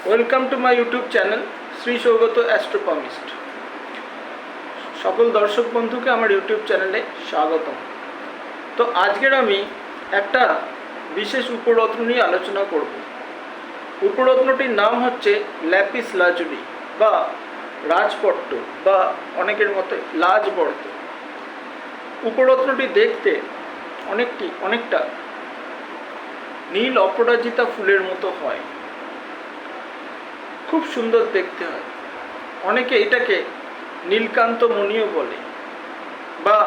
Welcome to my YouTube channel Shri Saugata অ্যাস্ট্রোপমিস্ট। সকল দর্শক বন্ধুকে আমার ইউটিউব চ্যানেলে স্বাগতম। তো আজকের আমি একটা বিশেষ উপরত্ন নিয়ে আলোচনা করব। উপরত্নটির নাম হচ্ছে ল্যাপিস লাজুলি বা রাজপট্ট বা অনেকের মতে লাজবর্ত। উপরত্নটি দেখতে অনেকটা নীল অপরাজিতা ফুলের মতো হয়, খুব সুন্দর দেখতে হয়। অনেকে এটাকে নীলকান্ত মণিও বলে বা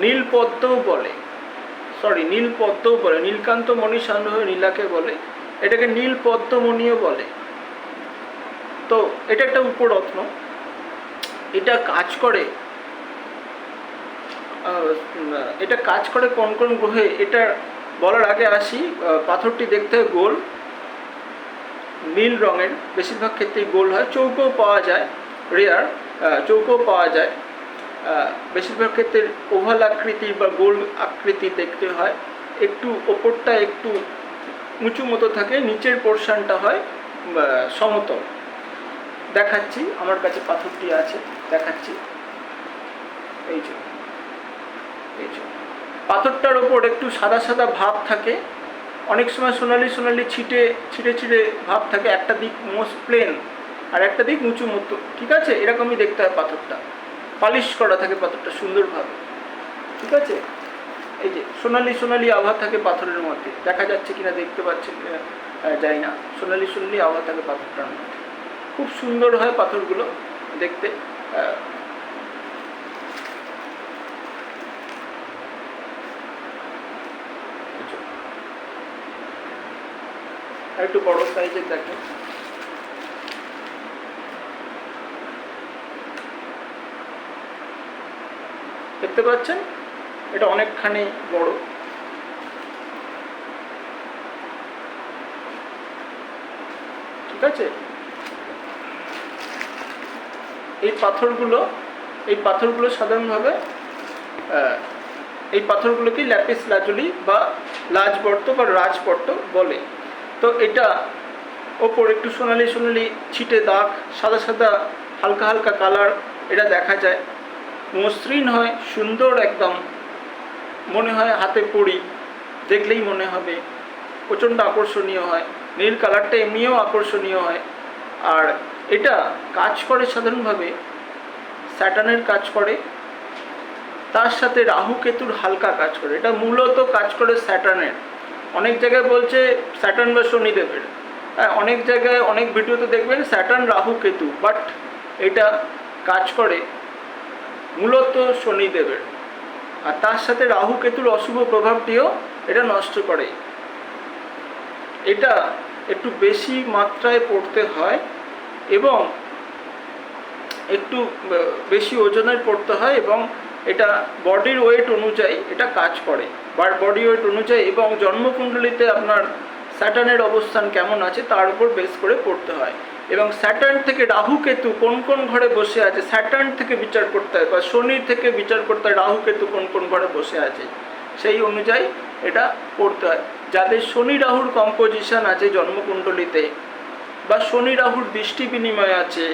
নীলপদ্মও বলে, নীলকান্ত মণি সান্ধ্যহ নীলাকে বলে, এটাকে নীলপদ্মমণিও বলে। তো এটা একটা উপরত্ন, এটা কাজ করে কোন কোন গ্রহে এটা বলার আগে আসি। পাথরটি দেখতে হয় গোল, নীল রঙের, বেশিরভাগ ক্ষেত্রেই গোল হয়। চৌকোও পাওয়া যায়, রেয়ার চৌকোও পাওয়া যায়। বেশিরভাগ ক্ষেত্রে ওভাল আকৃতি বা গোল আকৃতি দেখতে হয়। একটু ওপরটা একটু উঁচু মতো থাকে, নিচের পোর্শনটা হয় সমতল। দেখাচ্ছি, আমার কাছে পাথরটি আছে, দেখাচ্ছি। এই যে পাথরটার ওপর একটু সাদা সাদা ভাব থাকে, অনেক সময় সোনালি ছিটে ভাব থাকে। একটা দিক মোস্ট প্লেন আর একটা দিক উঁচু মতো, ঠিক আছে? এরকমই দেখতে হয় পাথরটা, পালিশ করা থাকে পাথরটা সুন্দরভাবে, ঠিক আছে? এই যে সোনালি আভা থাকে পাথরের মধ্যে, দেখা যাচ্ছে কিনা দেখতে পাচ্ছেন যাই না, সোনালি আভা থাকে পাথরটার মধ্যে। খুব সুন্দর হয় পাথরগুলো দেখতে। একটু বড় সাইজের দেখেন, দেখতে পাচ্ছেন? এটা অনেকখানি বড়, ঠিক আছে? এই পাথরগুলো সাধারণভাবে এই পাথরগুলোকেই ল্যাপিস লাজুলি বা লাজবর্ত বা রাজপট্ট বলে। তো এটা ওপর একটু সোনালি ছিটে দাগ, সাদা হালকা কালার, এটা দেখা যায়। মসৃণ হয়, সুন্দর একদম, মনে হয় হাতে পড়ি, দেখলেই মনে হবে প্রচণ্ড আকর্ষণীয় হয়। নীল কালারটা এমনিও আকর্ষণীয় হয়। আর এটা কাজ করে সাধারণভাবে স্যাটার্নের কাজ করে, তার সাথে রাহু কেতুর হালকা কাজ করে। এটা মূলত কাজ করে স্যাটার্নের। অনেক জায়গায় বলছে স্যাটার্ন বা শনিদেবের, অনেক জায়গায় অনেক ভিডিওতে দেখবেন স্যাটার্ন রাহু কেতু, বাট এটা কাজ করে মূলত শনিদেবের। আর তার সাথে রাহু কেতুর অশুভ প্রভাবটিও এটা নষ্ট করে। এটা একটু বেশি মাত্রায় পড়তে হয় এবং একটু বেশি ওজনের পড়তে হয়, এবং এটা বডির ওয়েট অনুযায়ী এটা কাজ করে, বডি ওয়েট অনুযায়ী এবং জন্মকুণ্ডলিতে আপনার স্যাটার্নের অবস্থান কেমন আছে তার উপর বেস করে পড়তে হয়। এবং স্যাটার্ন থেকে রাহু কেতু কোন ঘরে বসে আছে স্যাটার্ন থেকে বিচার করতে হয়, বা শনি থেকে বিচার করতে হয় রাহু কেতু কোন ঘরে বসে আছে, সেই অনুযায়ী এটা পড়তে হয়। যাদের শনি রাহুর কম্পোজিশন আছে জন্মকুণ্ডলিতে, বা শনি রাহুর দৃষ্টি বিনিময় আছে,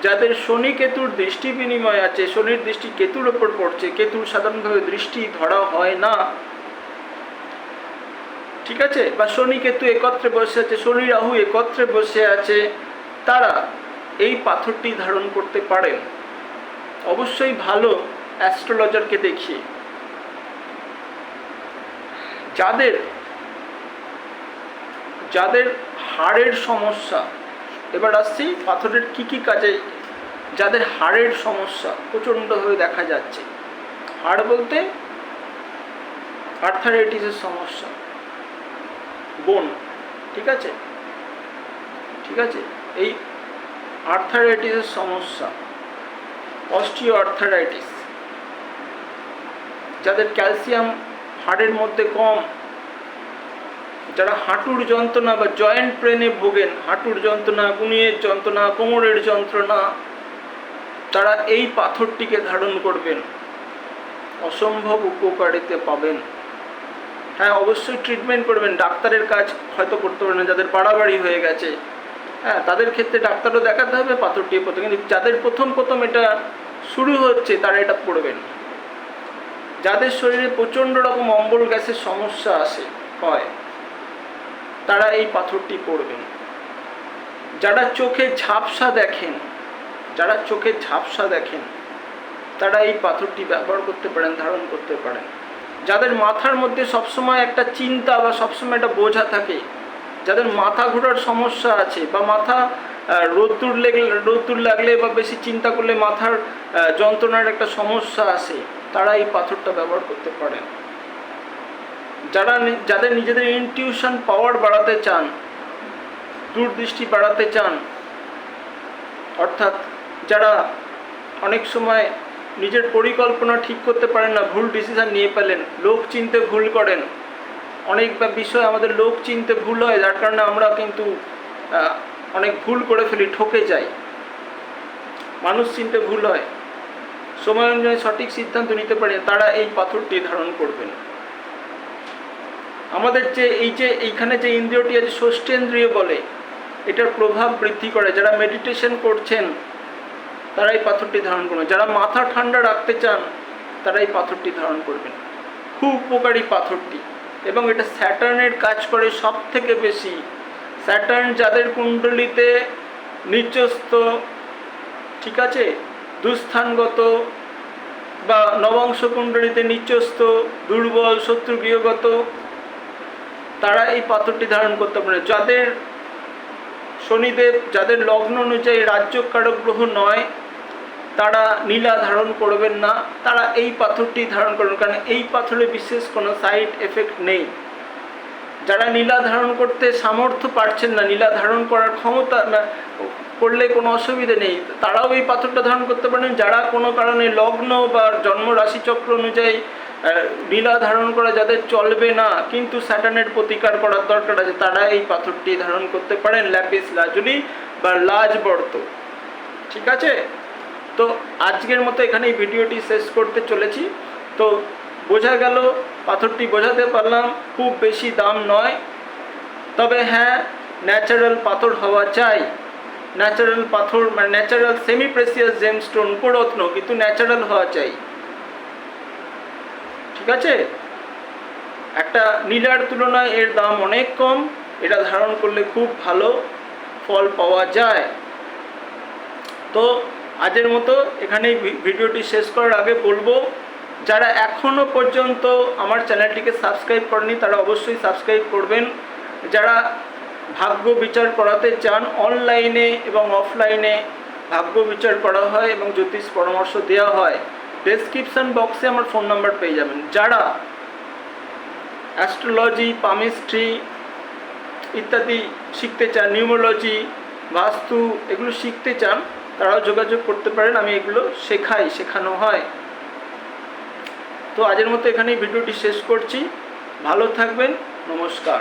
যাদের শনি কেতুর দৃষ্টি বিনিময় আছে, শনির দৃষ্টি কেতুর ওপর পড়ছে, কেতুর সাধারণভাবে দৃষ্টি ধরা হয় না, ঠিক আছে? বা শনি কেতু একত্রে বসে আছে, শনি রাহু একত্রে বসে আছে, তারা এই পাথরটি ধারণ করতে পারেন। অবশ্যই ভালো অ্যাস্ট্রোলজারকে দেখিয়ে। যাদের হাড়ের সমস্যা, এবার আসছি পাথরের কি কাজে, যাদের হাড়ের সমস্যা প্রচণ্ডভাবে দেখা যাচ্ছে, হাড় বলতে আর্থারাইটিসের সমস্যা, বোন, ঠিক আছে? এই আর্থারাইটিসের সমস্যা, অস্টিও আর্থারাইটিস, যাদের ক্যালসিয়াম হাড়ের মধ্যে কম, যারা হাঁটুর যন্ত্রণা বা জয়েন্ট পেনে ভোগেন, হাঁটুর যন্ত্রণা, গুনিয়ের যন্ত্রণা, কোমরের যন্ত্রণা, তারা এই পাথরটিকে ধারণ করবেন, অসম্ভব উপকারিতা পাবেন। হ্যাঁ, অবশ্যই ট্রিটমেন্ট করবেন, ডাক্তারের কাজ হয়তো করতে পারবেন না, যাদের বাড়াবাড়ি হয়ে গেছে, হ্যাঁ, তাদের ক্ষেত্রে ডাক্তারও দেখাতে হবে, পাথরটি প্রথম। কিন্তু যাদের প্রথম এটা শুরু হচ্ছে তারা এটা পড়বেন। যাদের শরীরে প্রচণ্ড রকম অম্বল গ্যাসের সমস্যা হয় তারা এই পাথরটি পড়বেন। যারা চোখে ঝাপসা দেখেন তারা এই পাথরটি ব্যবহার করতে পারেন, ধারণ করতে পারেন। যাদের মাথার মধ্যে সবসময় একটা চিন্তা বা সবসময় একটা বোঝা থাকে, যাদের মাথা ঘোরার সমস্যা আছে বা মাথা রোদ্দুর লাগলে বা বেশি চিন্তা করলে মাথার যন্ত্রণার একটা সমস্যা আছে, তারা এই পাথরটা ব্যবহার করতে পারেন। যাদের নিজেদের ইনটিউশন পাওয়ার বাড়াতে চান, দূরদৃষ্টি বাড়াতে চান, অর্থাৎ যারা অনেক সময় নিজের পরিকল্পনা ঠিক করতে পারেন না, ভুল ডিসিশন নিয়ে পেলেন, লোক চিনতে ভুল করেন, অনেক বিষয় আমাদের লোক চিনতে ভুল হয়, যার কারণে আমরা কিন্তু অনেক ভুল করে ফেলি, ঠকে যাই। মানুষ চিনতে ভুল হয়, সময় অনুযায়ী সঠিক সিদ্ধান্ত নিতে পারে, তারা এই পাথরটি ধারণ করবেন। আমাদের এইখানে যে ইন্দ্রিয়টি আছে ষষ্ঠেন্দ্রিয় বলে, এটার প্রভাব বৃদ্ধি করে। যারা মেডিটেশন করছেন তারা এই পাথরটি ধারণ করবেন। যারা মাথা ঠান্ডা রাখতে চান তারা এই পাথরটি ধারণ করবেন। খুব উপকারী পাথরটি, এবং এটা স্যাটার্নের কাজ করে সব থেকে বেশি। স্যাটার্ন যাদের কুণ্ডলিতে নিচস্থ, ঠিক আছে, দুস্থানগত বা নবাংশ কুণ্ডলিতে নিচস্থ, দুর্বল, শত্রু গৃহগত, তারা এই পাথরটি ধারণ করতে পারে। যাদের শনিদেব, যাদের লগ্ন অনুযায়ী রাজ্যকারক গ্রহ নয়, তারা নীলা ধারণ করবেন না, তারা এই পাথরটি ধারণ করবেন, কারণ এই পাথরে বিশেষ কোনো সাইড এফেক্ট নেই। যারা নীলা ধারণ করতে সামর্থ্য পাচ্ছেন না, নীলা ধারণ করার ক্ষমতা করলে কোনো অসুবিধে নেই, তারাও এই পাথরটা ধারণ করতে পারেন। যারা কোনো কারণে লগ্ন বা জন্ম রাশিচক্র অনুযায়ী নীলা ধারণ করা যাদের চলবে না, কিন্তু স্যাটার্নের প্রতিকার করার দরকার আছে, তারা এই পাথরটি ধারণ করতে পারেন, ল্যাপিস লাজুলি বা লাজবর্ত। ঠিক আছে, তো আজকের মতো এখানে এই ভিডিওটি শেষ করতে চলেছি। তো বোঝা গেল, পাথরটি বোঝাতে পারলাম, খুব বেশি দাম নয়, তবে হ্যাঁ ন্যাচারাল পাথর হওয়া চাই। ন্যাচারাল পাথর মানে ন্যাচারাল সেমি প্রেসিয়াস জেমস্টোন, উপরত্ন, কিন্তু ন্যাচারাল হওয়া চাই। ঠিক আছে, একটা নীলার তুলনায় এর দাম অনেক কম, এটা ধারণ করলে খুব ভালো ফল পাওয়া যায়। তো আজের মতো এখানেই ভিডিওটি শেষ করার আগে বলবো, যারা এখনও পর্যন্ত আমার চ্যানেলটিকে সাবস্ক্রাইব করেনি তারা অবশ্যই সাবস্ক্রাইব করবেন। যারা ভাগ্য বিচার করাতে চান, অনলাইনে এবং অফলাইনে ভাগ্য বিচার করা হয় এবং জ্যোতিষ পরামর্শ দেওয়া হয়, ডেসক্রিপশান বক্সে আমার ফোন নাম্বার পেয়ে যাবেন। যারা অ্যাস্ট্রোলজি, পামিস্ট্রি ইত্যাদি শিখতে চান, নিউমোলজি, বাস্তু, এগুলো শিখতে চান, তারাও যোগাযোগ করতে পারেন। আমি এগুলো শেখানো হয়। তো আজের মতো এখানেই ভিডিওটি শেষ করছি। ভালো থাকবেন, নমস্কার।